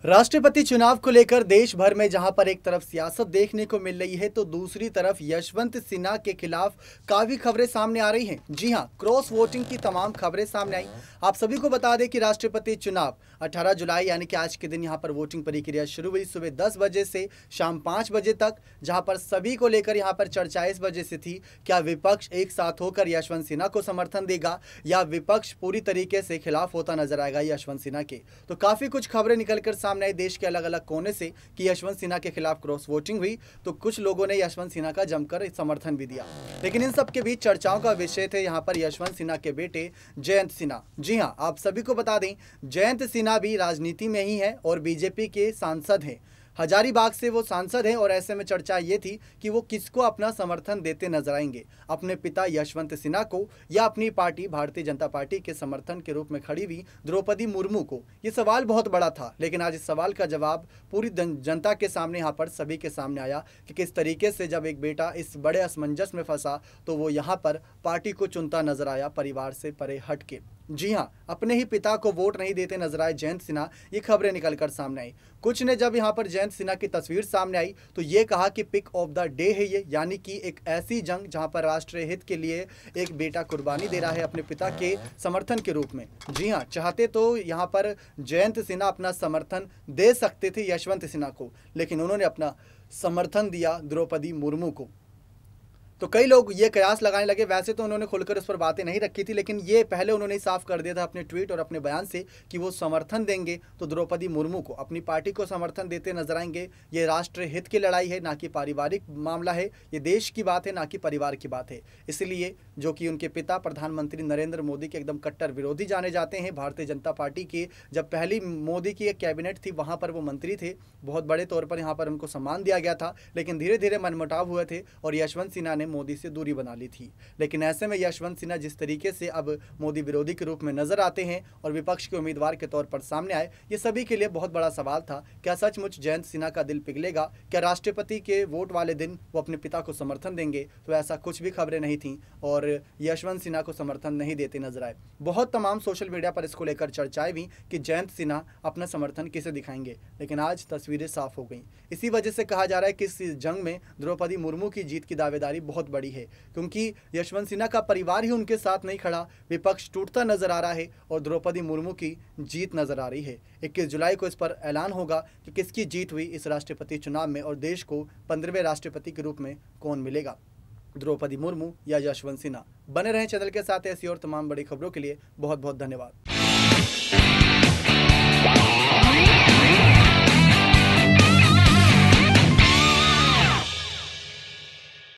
राष्ट्रपति चुनाव को लेकर देश भर में जहां पर एक तरफ सियासत देखने को मिल रही है तो दूसरी तरफ यशवंत सिन्हा के खिलाफ काफी खबरें सामने आ रही हैं। जी हां, क्रॉस वोटिंग की तमाम खबरें सामने आई। आप सभी को बता दें कि राष्ट्रपति चुनाव 18 जुलाई यानी कि आज के दिन यहां पर वोटिंग प्रक्रिया शुरू हुई सुबह 10 बजे से शाम 5 बजे तक, जहां पर सभी को लेकर यहां पर चर्चा इस वजह से थी क्या विपक्ष एक साथ होकर यशवंत सिन्हा को समर्थन देगा या विपक्ष पूरी तरीके से खिलाफ होता नजर आएगा यशवंत सिन्हा के। तो काफी कुछ खबरें निकलकर सामने आई देश के अलग अलग कोने से कि यशवंत सिन्हा के खिलाफ क्रॉस वोटिंग हुई, तो कुछ लोगों ने यशवंत सिन्हा का जमकर समर्थन भी दिया। लेकिन इन सब के बीच चर्चाओं का विषय थे यहाँ पर यशवंत सिन्हा के बेटे जयंत सिन्हा। जी हाँ, आप सभी को बता दें जयंत सिन्हा भी राजनीति में ही है और बीजेपी के सांसद हैं। हजारीबाग से वो सांसद हैं और ऐसे में चर्चा ये थी कि वो किसको अपना समर्थन देते नजर आएंगे, अपने पिता यशवंत सिन्हा को या अपनी पार्टी भारतीय जनता पार्टी के समर्थन के रूप में खड़ी हुई द्रौपदी मुर्मू को। ये सवाल बहुत बड़ा था, लेकिन आज इस सवाल का जवाब पूरी जनता के सामने यहाँ पर सभी के सामने आया कि किस तरीके से जब एक बेटा इस बड़े असमंजस में फंसा तो वो यहाँ पर पार्टी को चुनता नजर आया, परिवार से परे हट के। जी हाँ, अपने ही पिता को वोट नहीं देते नजर आए जयंत सिन्हा। ये खबरें निकलकर सामने आई। कुछ ने जब यहाँ पर जयंत सिन्हा की तस्वीर सामने आई तो ये कहा कि पिक ऑफ द डे है ये, यानी कि एक ऐसी जंग जहाँ पर राष्ट्रीय हित के लिए एक बेटा कुर्बानी दे रहा है अपने पिता के समर्थन के रूप में। जी हाँ, चाहते तो यहाँ पर जयंत सिन्हा अपना समर्थन दे सकते थे यशवंत सिन्हा को, लेकिन उन्होंने अपना समर्थन दिया द्रौपदी मुर्मू को। तो कई लोग ये कयास लगाने लगे, वैसे तो उन्होंने खुलकर उस पर बातें नहीं रखी थी, लेकिन ये पहले उन्होंने साफ कर दिया था अपने ट्वीट और अपने बयान से कि वो समर्थन देंगे तो द्रौपदी मुर्मू को, अपनी पार्टी को समर्थन देते नजर आएंगे। ये राष्ट्रीय हित की लड़ाई है, ना कि पारिवारिक मामला है, ये देश की बात है, ना कि परिवार की बात है। इसलिए जो कि उनके पिता प्रधानमंत्री नरेंद्र मोदी के एकदम कट्टर विरोधी जाने जाते हैं, भारतीय जनता पार्टी के जब पहली मोदी की एक कैबिनेट थी वहाँ पर वो मंत्री थे, बहुत बड़े तौर पर यहाँ पर उनको सम्मान दिया गया था, लेकिन धीरे धीरे मनमुटाव हुए थे और यशवंत सिन्हा ने मोदी से दूरी बना ली थी। लेकिन ऐसे में यशवंत सिन्हा जिस तरीके से अब मोदी विरोधी के रूप में नजर आते हैं और विपक्ष के उम्मीदवार के तौर पर सामने आए, ये सभी के लिए बहुत बड़ा सवाल था। क्या सचमुच जयंत सिन्हा का दिल पिघलेगा? क्या राष्ट्रपति के वोट वाले दिन वो अपने पिता को समर्थन देंगे? तो ऐसा कुछ भी खबरें नहीं थी और यशवंत सिन्हा को समर्थन नहीं देते नजर आए। बहुत तमाम सोशल मीडिया पर इसको लेकर चर्चाएं हुई कि जयंत सिन्हा अपना समर्थन किसे दिखाएंगे, लेकिन आज तस्वीरें साफ हो गई। इसी वजह से कहा जा रहा है कि इस जंग में द्रौपदी मुर्मू की जीत की दावेदारी बहुत बड़ी है, क्योंकि यशवंत सिन्हा का परिवार ही उनके साथ नहीं खड़ा, विपक्ष टूटता नजर आ रहा है और द्रौपदी मुर्मू की जीत नजर आ रही है। 21 जुलाई को इस पर ऐलान होगा कि किसकी जीत हुई इस राष्ट्रपति चुनाव में और देश को 15वें राष्ट्रपति के रूप में कौन मिलेगा, द्रौपदी मुर्मू या यशवंत सिन्हा। बने रहें चैनल के साथ ऐसी और तमाम बड़ी खबरों के लिए। बहुत बहुत धन्यवाद।